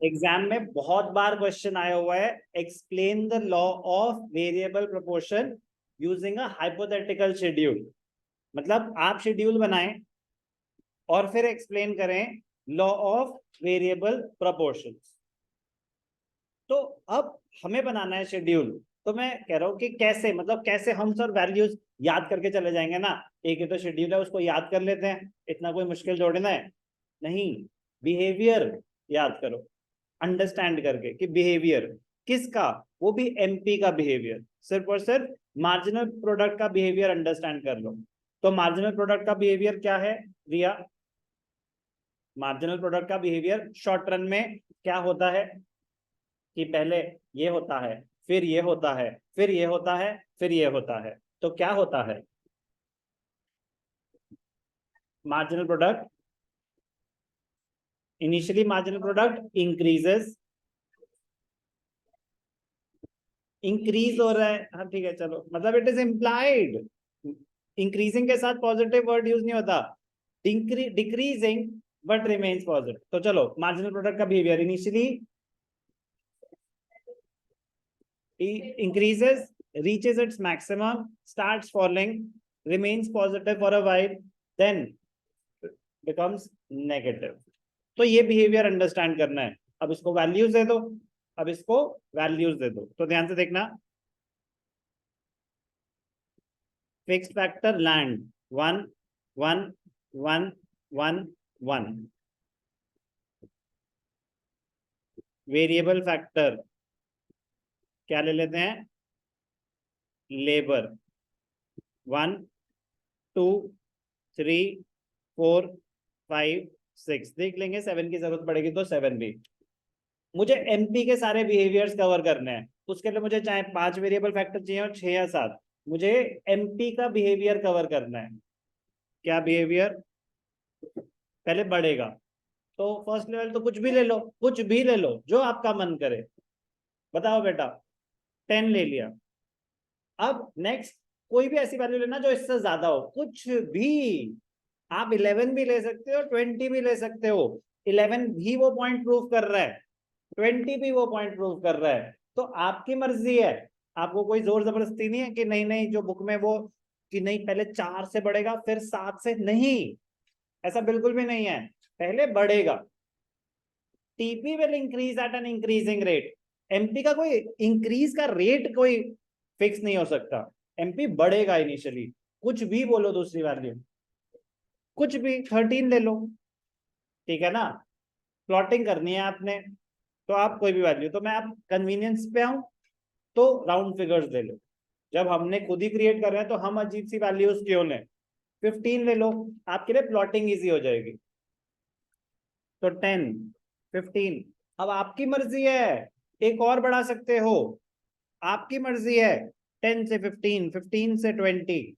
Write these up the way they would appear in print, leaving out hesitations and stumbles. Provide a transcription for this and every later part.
Exam में बहुत बार question आया हुआ है, explain the law of variable proportion using a hypothetical schedule. मतलब आप शेड्यूल बनाएं और फिर एक्सप्लेन करें लॉ ऑफ वेरिएबल प्रोपोर्शन। तो अब हमें बनाना है शेड्यूल। तो मैं कह रहा हूं कि कैसे, मतलब कैसे हम सर वैल्यूज याद करके चले जाएंगे ना। एक ही तो शेड्यूल है, उसको याद कर लेते हैं, इतना कोई मुश्किल जोड़ना है नहीं। बिहेवियर याद करो, अंडरस्टैंड करके कि बिहेवियर किसका, वो भी एमपी का बिहेवियर। सिर्फ और सिर्फ मार्जिनल प्रोडक्ट का बिहेवियर अंडरस्टैंड कर लो। तो मार्जिनल प्रोडक्ट का बिहेवियर क्या है रिया? मार्जिनल प्रोडक्ट का बिहेवियर शॉर्ट रन में क्या होता है कि पहले ये होता है, फिर ये होता है, फिर ये होता है, फिर ये होता है। तो क्या होता है marginal product? Initially marginal product increases, increase हो रहा है, हाँ ठीक है चलो, मतलब इट इज इम्प्लाइड। इंक्रीजिंग के साथ पॉजिटिव वर्ड यूज नहीं होता, डिक्रीजिंग बट रिमेन्स पॉजिटिव। तो चलो मार्जिनल प्रोडक्ट का behaviour initially increases, reaches its maximum, starts falling, remains positive for a while, then becomes negative। तो ये बिहेवियर अंडरस्टैंड करना है। अब इसको वैल्यूज दे दो, अब इसको वैल्यूज दे दो। तो ध्यान से देखना, fixed factor land 1 1 1 1 1, variable factor क्या ले लेते हैं, लेबर 1 2 3 4 5 6, देख लेंगे 7 की जरूरत पड़ेगी तो 7 भी। मुझे एमपी के सारे बिहेवियर्स कवर करने हैं, उसके लिए मुझे चाहे 5 वेरिएबल फैक्टर चाहिए और 6 या 7, मुझे एमपी का बिहेवियर कवर करना है। क्या बिहेवियर? पहले बढ़ेगा, तो फर्स्ट लेवल तो कुछ भी ले लो, कुछ भी ले लो जो आपका मन करे। बताओ बेटा, 10 ले लिया। अब नेक्स्ट कोई भी ऐसी वैल्यू लेना जो इससे ज्यादा हो, कुछ भी। आप 11 भी ले सकते हो, 20 भी ले सकते हो। 11 भी वो पॉइंट प्रूव कर रहा है, 20 भी वो पॉइंट प्रूव कर रहा है। तो आपकी मर्जी है, आपको कोई जोर जबरदस्ती नहीं है कि नहीं नहीं जो बुक में वो कि नहीं पहले 4 से बढ़ेगा फिर 7 से, नहीं, ऐसा बिल्कुल भी नहीं है। पहले बढ़ेगा, TP will increase at an increasing rate. MP का कोई इंक्रीज का रेट कोई फिक्स नहीं हो सकता। एमपी बढ़ेगा इनिशियली, कुछ भी बोलो दूसरी वैल्यू, कुछ भी 13 ले लो, ठीक है ना। प्लॉटिंग करनी है आपने, तो आप कोई भी वैल्यू, तो मैं आप कन्वीनियंस पे आऊं तो राउंड फिगर्स ले लो। जब हमने खुद ही क्रिएट कर रहे हैं तो हम अजीब सी वैल्यूज क्यों लें? 15 ले लो, आपके लिए प्लॉटिंग इजी हो जाएगी। तो 10 15, अब आपकी मर्जी है, एक और बढ़ा सकते हो, आपकी मर्जी है। 10 से 15, 15 से 20,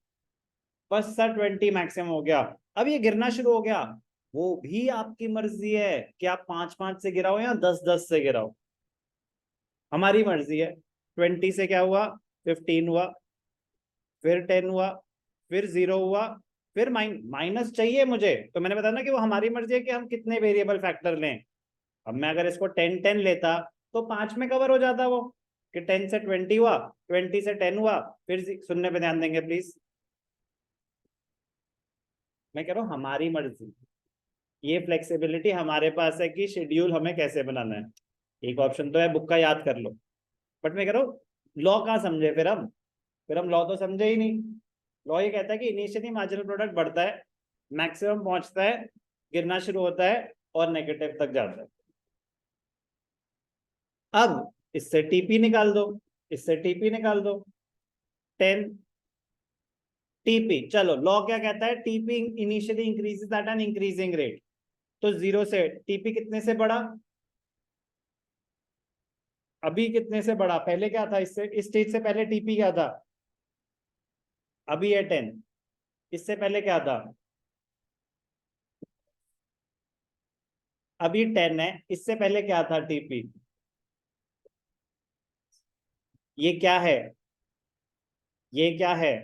बस सर 20 मैक्सिमम हो गया। अब ये गिरना शुरू हो गया, वो भी आपकी मर्जी है कि आप 5 5 से गिराओ या 10 10 से गिराओ, हमारी मर्जी है। 20 से क्या हुआ, 15 हुआ, फिर 10 हुआ, फिर 0 हुआ, फिर माइनस चाहिए मुझे, तो मैंने बताया ना कि वो हमारी मर्जी है कि हम कितने वेरिएबल फैक्टर लें। अब मैं अगर इसको 10 10 लेता तो 5 में कवर हो जाता वो, कि 10 से 20 हुआ, 20 से 10 हुआ, फिर सुनने पे ध्यान देंगे प्लीज। मैं कह रहा हूं हमारी मर्जी, ये फ्लेक्सिबिलिटी हमारे पास है कि शेड्यूल हमें कैसे बनाना है। एक ऑप्शन तो है बुक का याद कर लो, बट मैं कह रहा हूँ लॉ कहाँ समझे फिर हम लॉ तो समझे ही नहीं। लॉ ये कहता है कि इनिशियली मार्जिनल प्रोडक्ट बढ़ता है, मैक्सिमम पहुंचता है, गिरना शुरू होता है और नेगेटिव तक जाता है। अब इससे टीपी निकाल दो, इससे टीपी निकाल दो, 10 टीपी। चलो लॉ क्या कहता है, TP initially increases at an increasing rate. तो 0 से टीपी कितने से बढ़ा, अभी कितने से बढ़ा, पहले क्या था, इससे इस स्टेज से पहले टीपी क्या था, अभी है 10, इससे पहले क्या था, अभी 10 है, इससे पहले क्या था टीपी, ये क्या है, ये क्या है,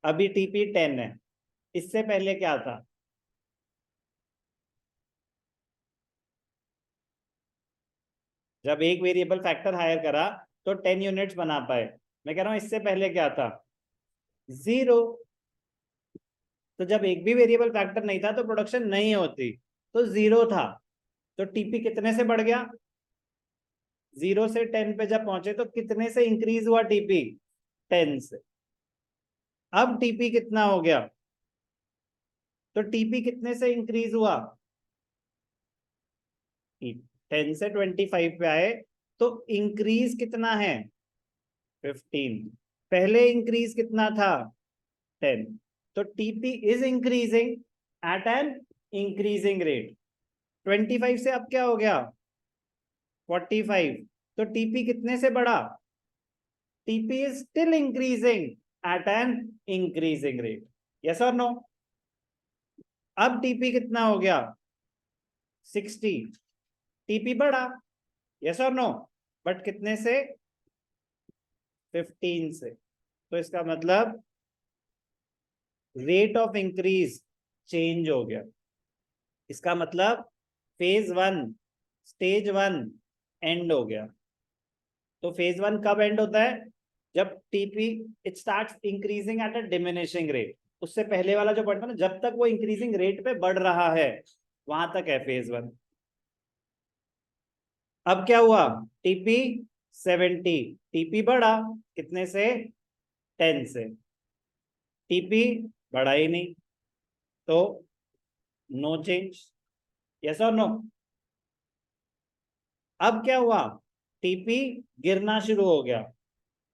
अभी टीपी 10 है, इससे पहले क्या था, जब एक वेरिएबल फैक्टर हायर करा तो 10 यूनिट्स बना पाए। मैं कह रहा हूं इससे पहले क्या था, 0। तो जब एक भी वेरिएबल फैक्टर नहीं था तो प्रोडक्शन नहीं होती, तो 0 था। तो टीपी कितने से बढ़ गया, 0 से 10 पे जब पहुंचे तो कितने से इंक्रीज हुआ टीपी, 10 से। अब टीपी कितना हो गया, तो टीपी कितने से इंक्रीज हुआ, 10 से 25 पे आए, तो इंक्रीज कितना है, 15। पहले इंक्रीज कितना था, 10। तो TP is increasing at an increasing rate. 25 से अब क्या हो गया, 45। तो टीपी कितने से बढ़ा, TP is still increasing at an increasing rate. Yes और नो। अब टीपी कितना हो गया, 60। टीपी बढ़ा, यस और नो, बट कितने से, 15 से। तो इसका मतलब रेट ऑफ इंक्रीज चेंज हो गया। इसका मतलब फेज 1, स्टेज 1 एंड हो गया। तो फेज 1 कब एंड होता है, जब TP it starts increasing at a diminishing rate. उससे पहले वाला जो पॉइंट था ना, जब तक वो इंक्रीजिंग रेट पे बढ़ रहा है, वहां तक है फेज 1। अब क्या हुआ, टीपी 70। टीपी बढ़ा कितने से, 10 से। टीपी बढ़ा ही नहीं, तो नो चेंज। यस और नो। अब क्या हुआ, टीपी गिरना शुरू हो गया।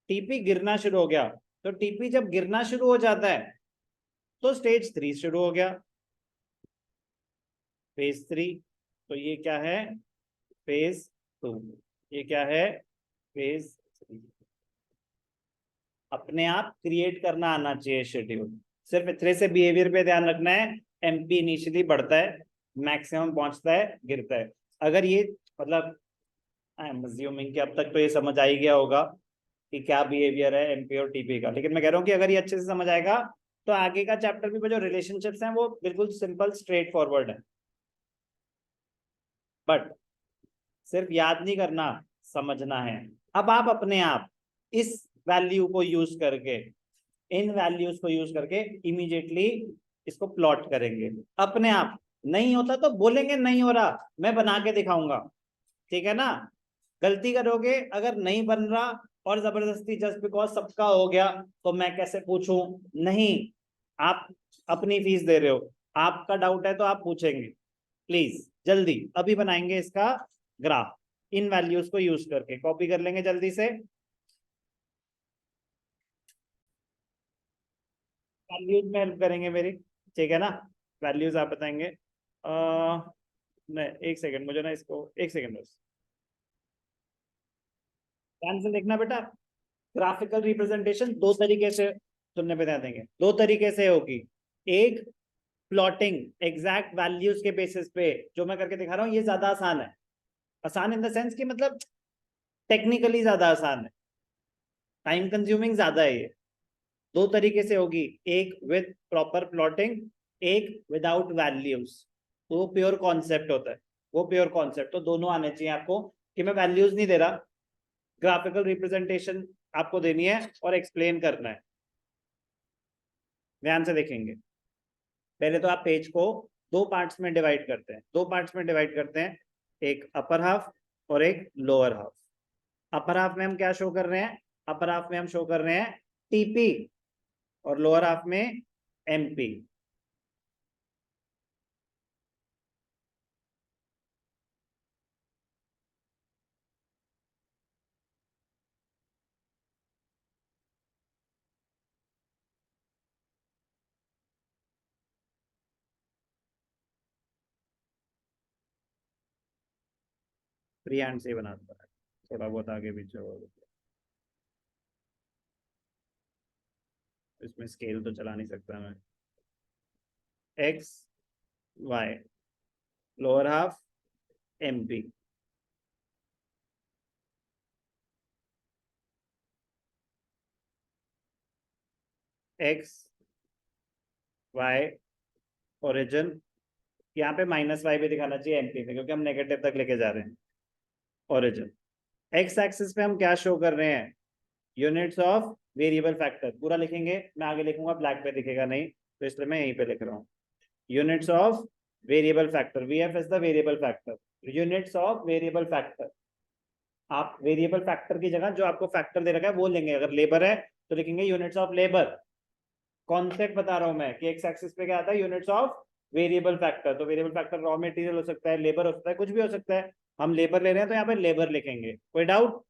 टीपी गिरना शुरू हो गया, तो टीपी जब गिरना शुरू हो जाता है तो स्टेज 3 शुरू हो गया, फेज 3। तो ये क्या है, फेज 2। ये क्या है, फेज 3। अपने आप क्रिएट करना आना चाहिए शेड्यूल। सिर्फ इतने से बिहेवियर पे ध्यान रखना है। एमपी इनिशियली बढ़ता है, मैक्सिमम पहुंचता है, गिरता है। अगर ये मतलब आई एम अज्यूमिंग कि अब तक तो ये समझ आ ही गया होगा कि क्या बिहेवियर है एमपी और टीपी का। लेकिन मैं कह रहा हूँ कि अगर ये अच्छे से समझ आएगा तो आगे का चैप्टर भी जो रिलेशनशिप्स हैं वो बिल्कुल सिंपल स्ट्रेट फॉरवर्ड है। बट सिर्फ याद नहीं करना, समझना है। अब आप अपने आप इस वैल्यू को यूज करके, इन वैल्यूज को यूज करके इमीडिएटली इसको प्लॉट करेंगे अपने आप। नहीं होता तो बोलेंगे नहीं हो रहा, मैं बना के दिखाऊंगा, ठीक है ना। गलती करोगे अगर नहीं बन रहा और जबरदस्ती जस्ट बिकॉज सबका हो गया तो मैं कैसे पूछूं, नहीं। आप अपनी फीस दे रहे हो, आपका डाउट है तो आप पूछेंगे। प्लीज जल्दी अभी बनाएंगे इसका ग्राफ, इन वैल्यूज को यूज करके कॉपी कर लेंगे जल्दी से। वैल्यूज में हेल्प करेंगे मेरी, ठीक है ना। वैल्यूज आप बताएंगे। नहीं, एक सेकंड, मुझे ना इसको एक सेकंड बस ध्यान से देखना बेटा। ग्राफिकल रिप्रेजेंटेशन दो तरीके से सुनने पे ध्यान देंगे, दो तरीके से होगी। एक, प्लॉटिंग एग्जैक्ट वैल्यूज के बेसिस पे, जो मैं करके दिखा रहा हूँ ये ज्यादा आसान है। आसान इन द सेंस कि मतलब टेक्निकली ज्यादा आसान है, टाइम कंज्यूमिंग ज्यादा है ये। दो तरीके से होगी, एक विद प्रॉपर प्लॉटिंग, एक विदाउट वैल्यूज। तो वो प्योर कॉन्सेप्ट होता है, वो प्योर कॉन्सेप्ट। तो दोनों आने चाहिए आपको, कि मैं वैल्यूज नहीं दे रहा, ग्राफिकल रिप्रेजेंटेशन आपको देनी है और एक्सप्लेन करना है। ध्यान से देखेंगे। पहले तो आप पेज को दो पार्ट्स में डिवाइड करते हैं, दो पार्ट्स में डिवाइड करते हैं, एक अपर हाफ और एक लोअर हाफ। अपर हाफ में हम क्या शो कर रहे हैं, अपर हाफ में हम शो कर रहे हैं टीपी और लोअर हाफ में एमपी। फ्री हैंड से बनाता है, थोड़ा बहुत आगे पीछे हो, इसमें स्केल तो चला नहीं सकता मैं। X y, lower half MP. X y origin, यहाँ पे माइनस वाई भी दिखाना चाहिए एमपी में, क्योंकि हम नेगेटिव तक लेके जा रहे हैं। ओरिजिन। एक्स एक्सिस पे हम क्या शो कर रहे हैं, यूनिट्स ऑफ वेरिएबल फैक्टर। पूरा लिखेंगे, मैं आगे लिखूंगा, ब्लैक पे दिखेगा नहीं, तो इसलिए मैं यहीं पे लिख रहा हूँ। Units of variable factor, VF is the variable factor, units of variable factor. आप वेरिएबल फैक्टर की जगह जो आपको फैक्टर दे रखा है वो लेंगे। अगर लेबर है तो लिखेंगे यूनिट्स ऑफ लेबर। कॉन्सेप्ट बता रहा हूं मैं कि एक्स एक्सिस पे क्या आता है, यूनिट्स ऑफ वेरिएबल फैक्टर। तो वेरिएबल फैक्टर रॉ मटेरियल हो सकता है, लेबर हो सकता है, कुछ भी हो सकता है। हम लेबर ले रहे हैं तो यहाँ पे लेबर लिखेंगे। कोई डाउट?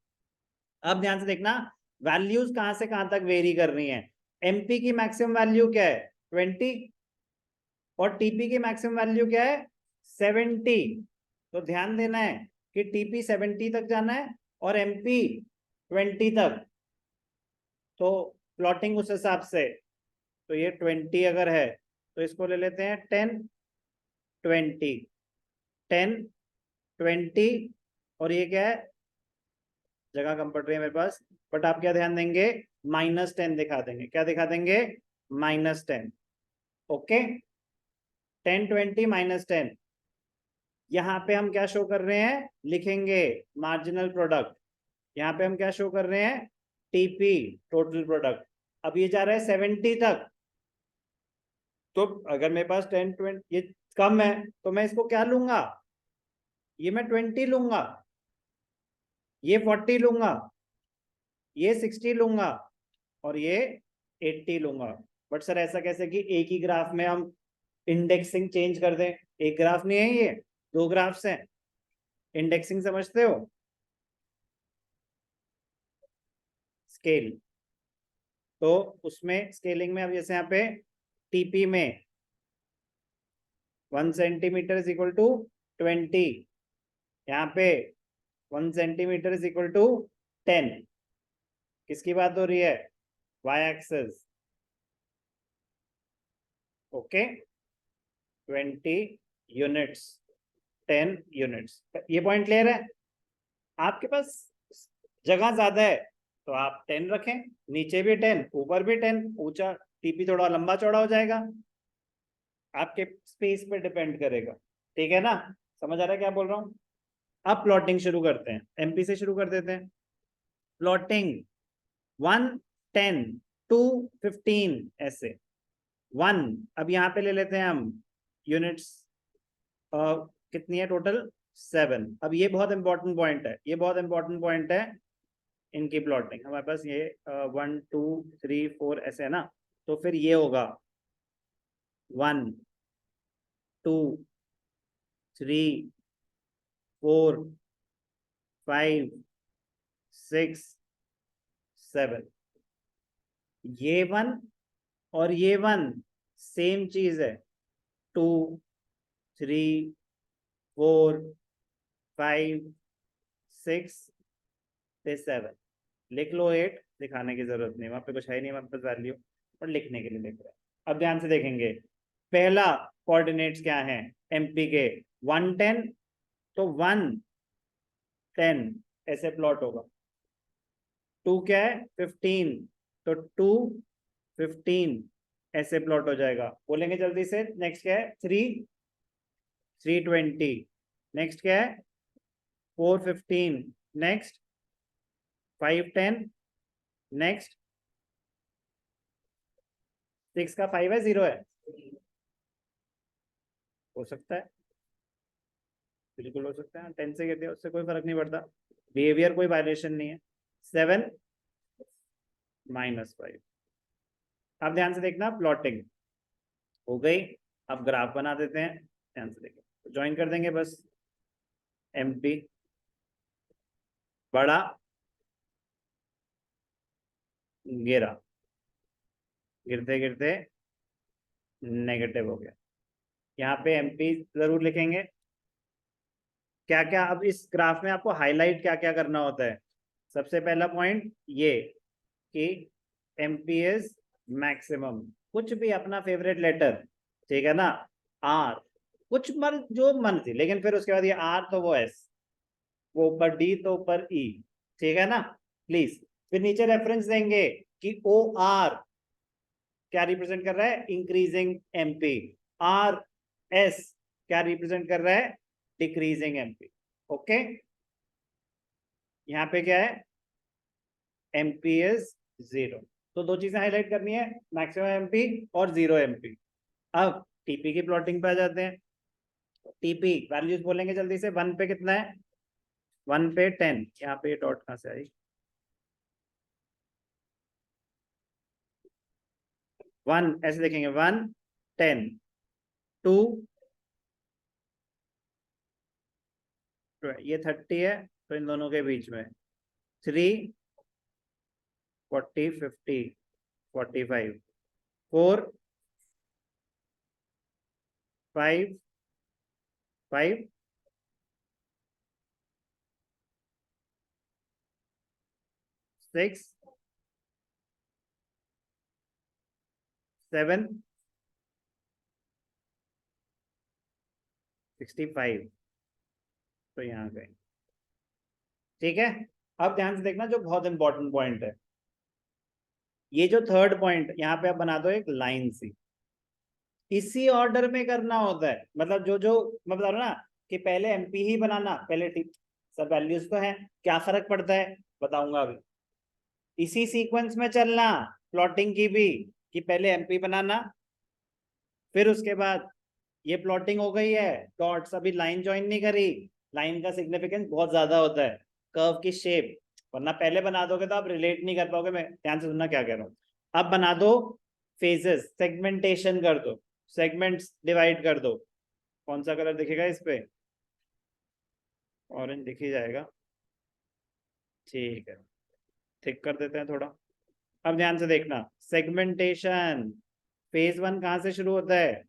अब ध्यान से देखना, वैल्यूज कहां से कहां तक वेरी कर रही हैं। एमपी की मैक्सिमम वैल्यू क्या है, 20, और टीपी की मैक्सिमम वैल्यू क्या है, 70। तो ध्यान देना है कि टीपी 70 तक जाना है और एमपी 20 तक। तो प्लॉटिंग उस हिसाब से, तो ये 20 अगर है तो इसको ले लेते हैं 10 20 10 20, और ये क्या है, जगह कम पड़ रही है मेरे पास, बट आप क्या ध्यान देंगे, -10 दिखा देंगे। क्या दिखा देंगे, -10। ओके, 10 20 -10। यहाँ पे हम क्या शो कर रहे हैं, लिखेंगे मार्जिनल प्रोडक्ट। यहाँ पे हम क्या शो कर रहे हैं, टीपी, टोटल प्रोडक्ट। अब ये जा रहा है 70 तक, तो अगर मेरे पास 10 20 ये कम है तो मैं इसको क्या लूंगा, ये मैं 20 लूंगा, ये 40 लूंगा, ये 60 लूंगा, और ये 80 लूंगा। बट सर ऐसा कैसे कि एक ही ग्राफ में हम इंडेक्सिंग चेंज कर दें? एक ग्राफ नहीं है ये, दो ग्राफ्स हैं। इंडेक्सिंग समझते हो, स्केल। तो उसमें स्केलिंग में अब जैसे यहाँ पे टीपी में 1 सेंटीमीटर इज इक्वल टू 20, यहाँ पे 1 सेंटीमीटर इज इक्वल टू 10। किसकी बात हो रही है, y axis. Okay, 20 units, 10 units. ये पॉइंट क्लियर है? आपके पास जगह ज्यादा है तो आप 10 रखें, नीचे भी 10 ऊपर भी 10, ऊंचा टीपी थोड़ा लंबा चौड़ा हो जाएगा, आपके स्पेस पे डिपेंड करेगा। ठीक है ना, समझ आ रहा है क्या बोल रहा हूँ? अब प्लॉटिंग शुरू करते हैं, एमपी से शुरू कर देते हैं। प्लॉटिंग 1 10 2 15 ऐसे 1। अब यहाँ पे ले लेते हैं हम यूनिट्स, कितनी है टोटल, 7। अब ये बहुत इंपॉर्टेंट पॉइंट है, ये बहुत इंपॉर्टेंट पॉइंट है इनकी प्लॉटिंग। हमारे पास ये 1 2 3 4 ऐसे है ना, तो फिर ये होगा 1 2 3 4 5 6 7। ये 1 और ये 1 सेम चीज है, 2 3 4 5 6 7। लिख लो 8, दिखाने की जरूरत नहीं, वहां पे कुछ है नहीं हमारे पास वैल्यू, और लिखने के लिए लिख रहे हैं। अब ध्यान से देखेंगे, पहला कोऑर्डिनेट्स क्या है एमपी के, 1 10, तो 1 10 ऐसे प्लॉट होगा। 2 क्या है, 15, तो 2 15 ऐसे प्लॉट हो जाएगा। बोलेंगे जल्दी से, नेक्स्ट क्या है, 3 320, नेक्स्ट क्या है, 4 15, नेक्स्ट 5 10, नेक्स्ट 6 का 5 है, 0 है, हो सकता है, बिल्कुल हो सकता है, 10 से गिर दिया उससे कोई फर्क नहीं पड़ता, बिहेवियर कोई वायलेशन नहीं है। 7 -5। अब ध्यान से देखना, प्लॉटिंग हो गई। अब ग्राफ बना देते हैं, ध्यान से देखिए, ज्वाइन कर देंगे बस। एमपी बड़ा, गिरा, गिरते गिरते नेगेटिव हो गया। यहाँ पे एमपी जरूर लिखेंगे। क्या क्या अब इस ग्राफ में आपको हाईलाइट क्या क्या करना होता है, सबसे पहला पॉइंट ये कि एमपी इज मैक्सिमम, कुछ भी अपना फेवरेट लेटर, ठीक है ना, आर, कुछ मन जो मन थी, लेकिन फिर उसके बाद ये आर तो वो एस, वो ऊपर डी तो ऊपर ई, ठीक है ना, प्लीज। फिर नीचे रेफरेंस देंगे कि ओ आर क्या रिप्रेजेंट कर रहा है, इंक्रीजिंग एमपी, आर एस क्या रिप्रेजेंट कर रहा है, डिक्रीजिंग एमपी। ओके, यहाँ पे क्या है, एमपी इज 0। तो दो चीजें हाईलाइट करनी है, मैक्सिमम एमपी और 0 एमपी। अब टीपी की प्लॉटिंग पे आ जाते हैं। टीपी वैल्यूज बोलेंगे जल्दी से। 1 पे कितना है, 1 पे 10। यहाँ पे डॉट कहाँ से आई, 1 ऐसे देखेंगे, 1 10, 2 ये 30 है, तो इन दोनों के बीच में 3 40 50 45 4 5 5 6 7 65। तो यहाँ गए, ठीक है। अब ध्यान से देखना, जो बहुत इंपॉर्टेंट पॉइंट है, ये जो थर्ड पॉइंट यहाँ पे आप बना दो एक लाइन सी। इसी ऑर्डर में करना होता है, मतलब जो जो मैं बता रहा हूँ ना, कि पहले एमपी ही बनाना, पहले टी, सब वैल्यूज तो है, क्या फर्क पड़ता है बताऊंगा अभी। इसी सीक्वेंस में चलना, प्लॉटिंग की भी, कि पहले एमपी बनाना, फिर उसके बाद ये प्लॉटिंग हो गई है, डॉट्स अभी लाइन ज्वाइन नहीं करी। लाइन का सिग्निफिकेंस बहुत ज्यादा होता है, कर्व की शेप, वरना पहले बना दोगे तो आप रिलेट नहीं कर पाओगे। मैं ध्यान से सुनना क्या कह रहा हूँ। अब बना दो फेजेस, सेगमेंटेशन कर दो, सेगमेंट्स डिवाइड कर दो। कौन सा कलर दिखेगा इस पे, ऑरेंज दिख ही जाएगा, ठीक है। ठीक कर देते हैं थोड़ा। अब ध्यान से देखना, सेगमेंटेशन फेज 1 कहाँ से शुरू होता है,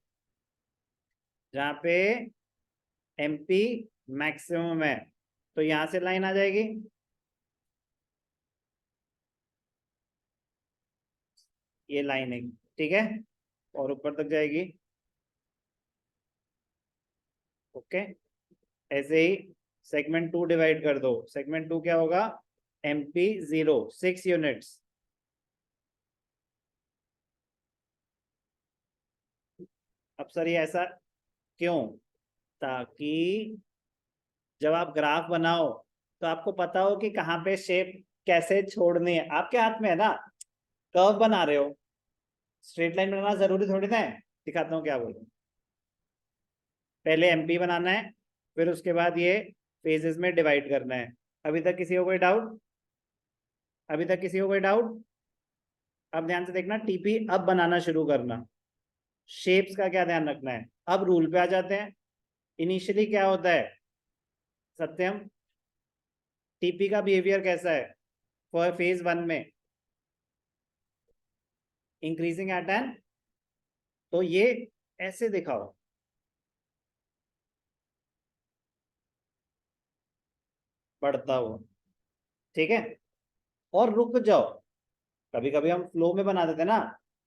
जहाँ पे एमपी मैक्सिमम है, तो यहां से लाइन आ जाएगी, ये लाइन है, ठीक है, और ऊपर तक जाएगी, ओके। ऐसे ही सेगमेंट 2 डिवाइड कर दो, सेगमेंट 2 क्या होगा, एमपी 0 6 यूनिट्स। अब सर ये ऐसा क्यों, ताकि जब आप ग्राफ बनाओ तो आपको पता हो कि कहाँ पे शेप कैसे छोड़नी है, आपके हाथ में है ना। कर्व बना रहे हो, स्ट्रेट लाइन बनाना जरूरी थोड़ी ना है। दिखाता हूँ क्या बोलूँ। पहले एमपी बनाना है, फिर उसके बाद ये फेजेस में डिवाइड करना है। अभी तक किसी को कोई डाउट, अभी तक किसी को कोई डाउट। अब ध्यान से देखना, टीपी अब बनाना शुरू करना। शेप्स का क्या ध्यान रखना है, अब रूल पे आ जाते हैं। इनिशियली क्या होता है सत्यम, टीपी का बिहेवियर कैसा है फॉर फेज 1 में, इंक्रीजिंग एट एन, तो ये ऐसे दिखाओ, बढ़ता हुआ, ठीक है। और रुक जाओ, कभी कभी हम फ्लो में बना देते हैं ना,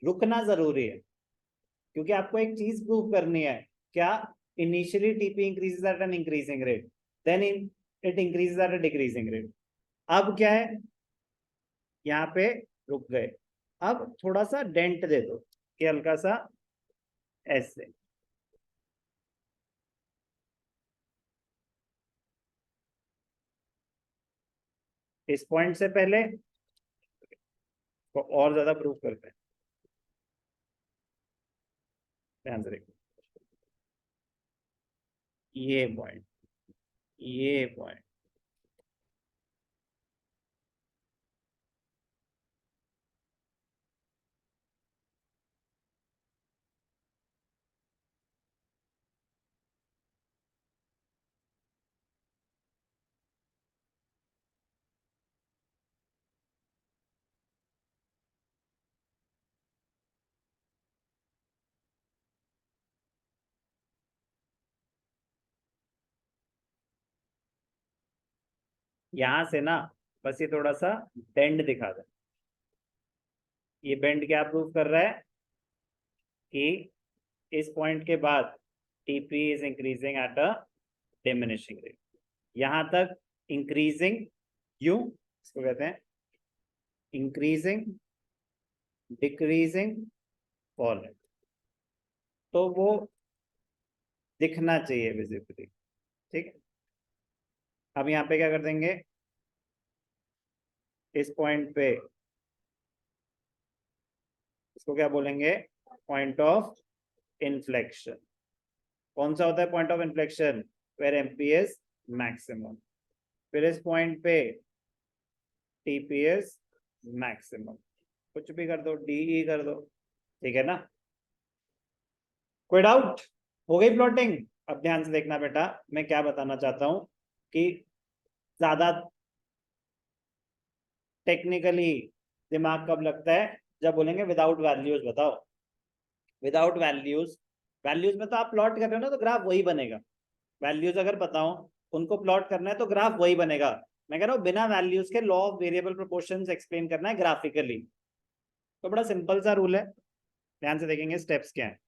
रुकना जरूरी है, क्योंकि आपको एक चीज प्रूव करनी है, क्या, initially TP increases at an increasing rate, then it increases at a decreasing rate. अब क्या है, यहाँ पे रुक गए, अब थोड़ा सा डेंट दे दो, कि हल्का सा ऐसे, इस पॉइंट से पहले, तो और ज्यादा प्रूव करते हैं, ध्यान से देखो, ये पॉइंट, ये पॉइंट, यहां से ना, बस ये थोड़ा सा बेंड दिखा दे। ये बेंड क्या प्रूव कर रहा है, कि इस पॉइंट के बाद TP is increasing at a diminishing rate, यहां तक इंक्रीजिंग, यू इसको कहते हैं इंक्रीजिंग, डिक्रीजिंग, फॉलोइंग, तो वो दिखना चाहिए विजिबली, ठीक है। अब यहाँ पे क्या कर देंगे, इस पॉइंट पे इसको क्या बोलेंगे, पॉइंट ऑफ इन्फ्लेक्शन। कौन सा होता है point of inflection, where MP is maximum. फिर इस पॉइंट पे टीपी इज मैक्सिमम, कुछ भी कर दो, डीई कर दो, ठीक है ना। कोई डाउट, हो गई प्लॉटिंग। अब ध्यान से देखना बेटा, मैं क्या बताना चाहता हूं कि ज्यादा टेक्निकली दिमाग कब लगता है, जब बोलेंगे विदाउट वैल्यूज बताओ। विदाउट वैल्यूज, वैल्यूज में तो आप प्लॉट कर रहे हो ना, तो ग्राफ वही बनेगा। वैल्यूज अगर बताओ उनको प्लॉट करना है तो ग्राफ वही बनेगा। मैं कह रहा हूँ बिना वैल्यूज के law of variable proportions explain करना है ग्राफिकली, तो बड़ा सिंपल सा रूल है। ध्यान से देखेंगे स्टेप्स क्या है।